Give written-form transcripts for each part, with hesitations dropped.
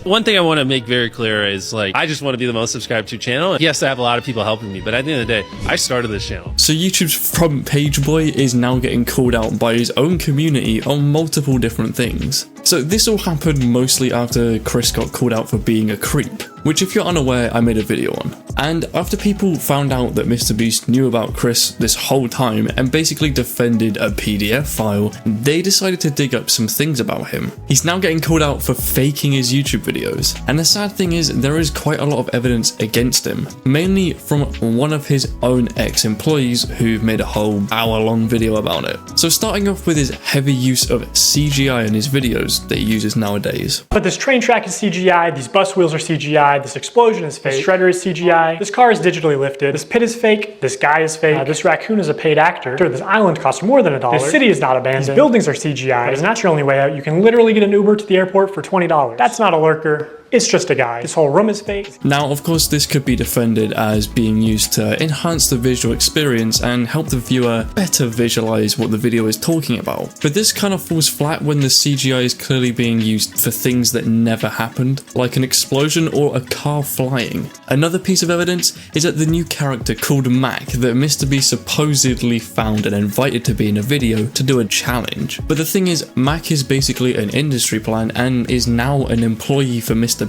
One thing I want to make very clear is, like, I just want to be the most subscribed to channel. Yes, I have a lot of people helping me, but at the end of the day, I started this channel. So YouTube's front page boy is now getting called out by his own community on multiple different things. So this all happened mostly after Chris got called out for being a creep, which if you're unaware, I made a video on. And after people found out that MrBeast knew about Chris this whole time and basically defended a PDF file, they decided to dig up some things about him. He's now getting called out for faking his YouTube videos. And the sad thing is, there is quite a lot of evidence against him, mainly from one of his own ex-employees who've made a whole hour-long video about it. So starting off with his heavy use of CGI in his videos that he uses nowadays. But this train track is CGI, these bus wheels are CGI, this explosion is fake, this shredder is CGI, this car is digitally lifted, this pit is fake, this guy is fake, this raccoon is a paid actor, this island cost more than $1, this city is not abandoned, these buildings are CGI, but it's not your only way out. You can literally get an Uber to the airport for $20. That's not a lurker. It's just a guy. This whole room is fake. Now, of course, this could be defended as being used to enhance the visual experience and help the viewer better visualize what the video is talking about. But this kind of falls flat when the CGI is clearly being used for things that never happened, like an explosion or a car flying. Another piece of evidence is that the new character called Mac that MrBeast supposedly found and invited to be in a video to do a challenge. But the thing is, Mac is basically an industry plant and is now an employee for MrBeast,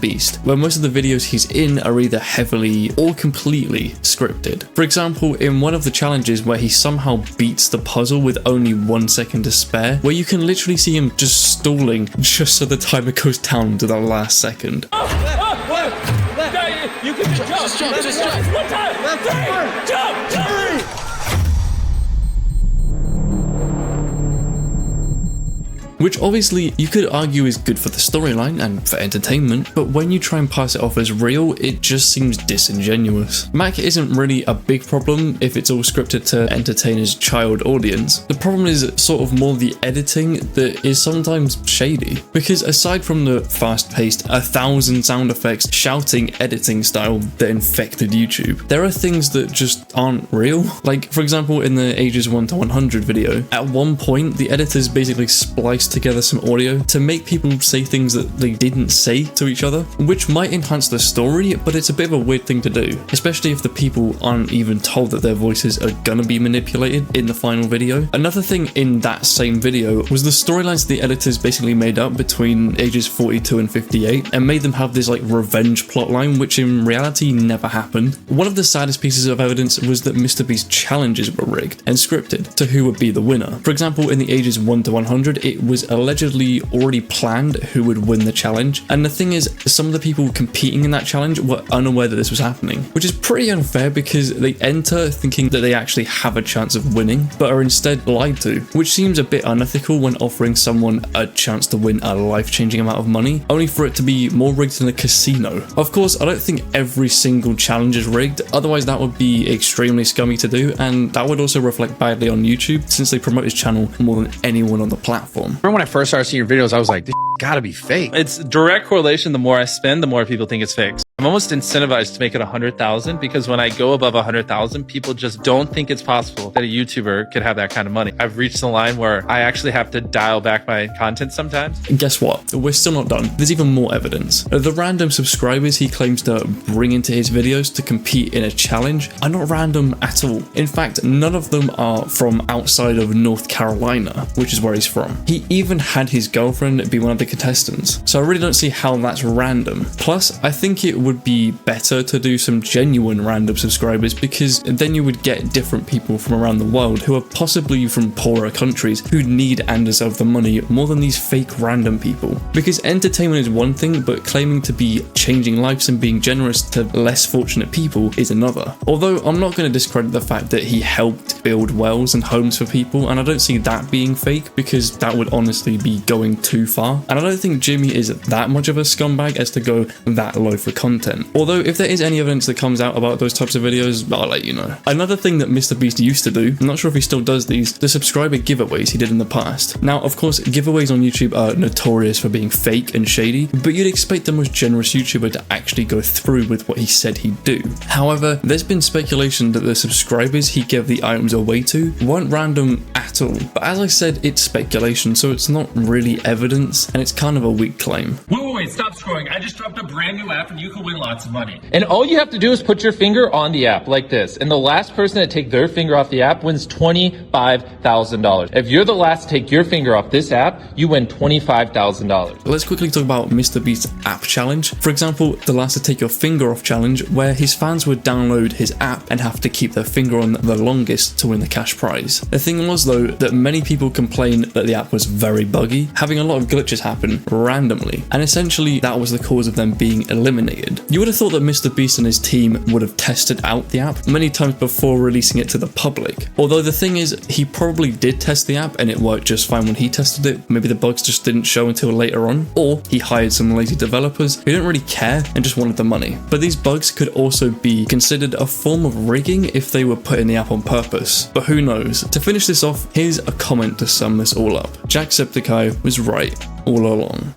where most of the videos he's in are either heavily or completely scripted. For example, in one of the challenges where he somehow beats the puzzle with only 1 second to spare, where you can literally see him just stalling just so the timer goes down to the last second. You can just jump. One time. Jump. Which obviously you could argue is good for the storyline and for entertainment, but when you try and pass it off as real, it just seems disingenuous. Mac isn't really a big problem if it's all scripted to entertain his child audience. The problem is sort of more the editing that is sometimes shady, because aside from the fast-paced 1,000 sound effects shouting editing style that infected YouTube, there are things that just aren't real. Like, for example, in the ages 1 to 100 video, at one point the editors basically spliced together some audio to make people say things that they didn't say to each other, which might enhance the story, but it's a bit of a weird thing to do, especially if the people aren't even told that their voices are gonna be manipulated in the final video. Another thing in that same video was the storylines the editors basically made up between ages 42 and 58 and made them have this like revenge plotline, which in reality never happened. One of the saddest pieces of evidence was that MrBeast challenges were rigged and scripted to who would be the winner. For example, in the ages 1 to 100, it was allegedly already planned who would win the challenge, and the thing is, some of the people competing in that challenge were unaware that this was happening, which is pretty unfair because they enter thinking that they actually have a chance of winning, but are instead lied to, which seems a bit unethical when offering someone a chance to win a life-changing amount of money, only for it to be more rigged than a casino. Of course, I don't think every single challenge is rigged, otherwise that would be extremely scummy to do, and that would also reflect badly on YouTube since they promote his channel more than anyone on the platform. Remember when I first started seeing your videos, I was like, this gotta be fake. It's direct correlation. The more I spend, the more people think it's fake. I'm almost incentivized to make it 100,000 because when I go above 100,000, people just don't think it's possible that a YouTuber could have that kind of money. I've reached the line where I actually have to dial back my content sometimes. And guess what? We're still not done. There's even more evidence. The random subscribers he claims to bring into his videos to compete in a challenge are not random at all. In fact, none of them are from outside of North Carolina, which is where he's from. He even had his girlfriend be one of the contestants, so I really don't see how that's random. Plus, I think it would be better to do some genuine random subscribers because then you would get different people from around the world who are possibly from poorer countries who need and deserve the money more than these fake random people. Because entertainment is one thing, but claiming to be changing lives and being generous to less fortunate people is another. Although I'm not going to discredit the fact that he helped build wells and homes for people, and I don't see that being fake because that would honestly be going too far. And I don't think Jimmy is that much of a scumbag as to go that low for content. content. Although if there is any evidence that comes out about those types of videos, I'll let you know. Another thing that MrBeast used to do, I'm not sure if he still does these, the subscriber giveaways he did in the past. Now, of course, giveaways on YouTube are notorious for being fake and shady, but you'd expect the most generous YouTuber to actually go through with what he said he'd do. However, there's been speculation that the subscribers he gave the items away to weren't random at all. But as I said, it's speculation, so it's not really evidence, and it's kind of a weak claim. Wait, stop scrolling. I just dropped a brand new app and you can win lots of money. And all you have to do is put your finger on the app like this. And the last person to take their finger off the app wins $25,000. If you're the last to take your finger off this app, you win $25,000. Let's quickly talk about MrBeast's app challenge. For example, the last to take your finger off challenge, where his fans would download his app and have to keep their finger on the longest to win the cash prize. The thing was though, that many people complained that the app was very buggy, having a lot of glitches happen randomly, and essentially that was the cause of them being eliminated. You would have thought that MrBeast and his team would have tested out the app many times before releasing it to the public. Although the thing is, he probably did test the app and it worked just fine when he tested it. Maybe the bugs just didn't show until later on, or he hired some lazy developers who didn't really care and just wanted the money. But these bugs could also be considered a form of rigging if they were put in the app on purpose. But who knows? To finish this off, here's a comment to sum this all up. Jacksepticeye was right all along.